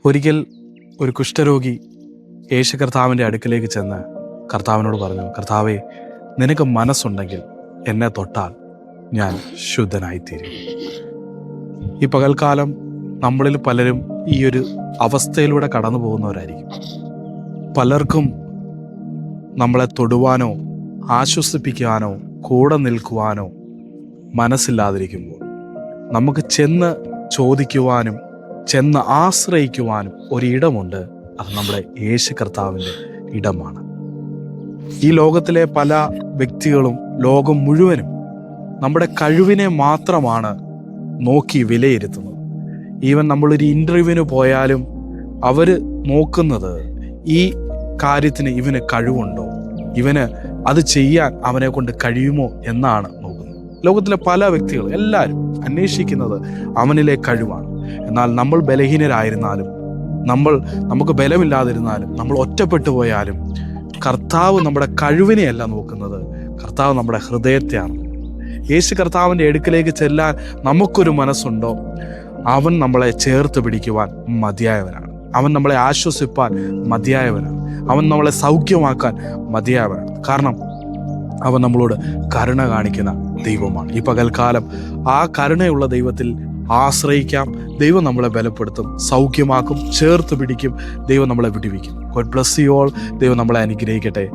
ഒരിക്കൽ ഒരു കുഷ്ഠരോഗി യേശു കർത്താവിൻ്റെ അടുക്കിലേക്ക് ചെന്ന് കർത്താവിനോട് പറഞ്ഞു, കർത്താവേ, നിനക്ക് മനസ്സുണ്ടെങ്കിൽ എന്നെ തൊട്ടാൽ ഞാൻ ശുദ്ധനായിത്തീരും. ഈ പകൽക്കാലം നമ്മളിൽ പലരും ഈ ഒരു അവസ്ഥയിലൂടെ കടന്നു പോകുന്നവരായിരിക്കും. പലർക്കും നമ്മളെ തൊടുവാനോ ആശ്വസിപ്പിക്കാനോ കൂടെ നിൽക്കുവാനോ മനസ്സില്ലാതിരിക്കുമ്പോൾ നമുക്ക് ചെന്ന് ചോദിക്കുവാനും ചെന്ന് ആശ്രയിക്കുവാനും ഒരിടമുണ്ട്. അത് നമ്മുടെ യേശു കർത്താവിൻ്റെ ഇടമാണ്. ഈ ലോകത്തിലെ പല വ്യക്തികളും, ലോകം മുഴുവനും നമ്മുടെ കഴിവിനെ മാത്രമാണ് നോക്കി വിലയിരുത്തുന്നത്. ഈവൻ നമ്മളൊരു ഇൻ്റർവ്യൂവിന് പോയാലും അവർ നോക്കുന്നത് ഈ കാര്യത്തിന് ഇവന് കഴിവുണ്ടോ, ഇവന് അത് ചെയ്യാൻ അവനെ കൊണ്ട് കഴിയുമോ എന്നാണ് നോക്കുന്നത്. ലോകത്തിലെ പല വ്യക്തികളും എല്ലാവരും അന്വേഷിക്കുന്നത് അവനിലെ കഴിവാണ്. എന്നാൽ നമ്മൾ ബലഹീനരായിരുന്നാലും, നമുക്ക് ബലമില്ലാതിരുന്നാലും, നമ്മൾ ഒറ്റപ്പെട്ടു പോയാലും കർത്താവ് നമ്മുടെ കഴിവിനെയല്ല നോക്കുന്നത്, കർത്താവ് നമ്മുടെ ഹൃദയത്തെയാണ്. യേശു കർത്താവിൻ്റെ അടുക്കിലേക്ക് ചെല്ലാൻ നമുക്കൊരു മനസ്സുണ്ടോ, അവൻ നമ്മളെ ചേർത്ത് പിടിക്കുവാൻ മതിയായവനാണ്. അവൻ നമ്മളെ ആശ്വസിപ്പാൻ മതിയായവനാണ്. അവൻ നമ്മളെ സൗഖ്യമാക്കാൻ മതിയായവനാണ്. കാരണം അവൻ നമ്മളോട് കരുണ കാണിക്കുന്ന ദൈവമാണ്. ഈ പകൽക്കാലം ആ കരുണയുള്ള ദൈവത്തിൽ ആശ്രയിക്കാം. ദൈവം നമ്മളെ ബലപ്പെടുത്തും, സൗഖ്യമാക്കും, ചേർത്ത് പിടിക്കും. ദൈവം നമ്മളെ വിടുവിക്കും. God bless you all. ദൈവം നമ്മളെ അനുഗ്രഹിക്കട്ടെ.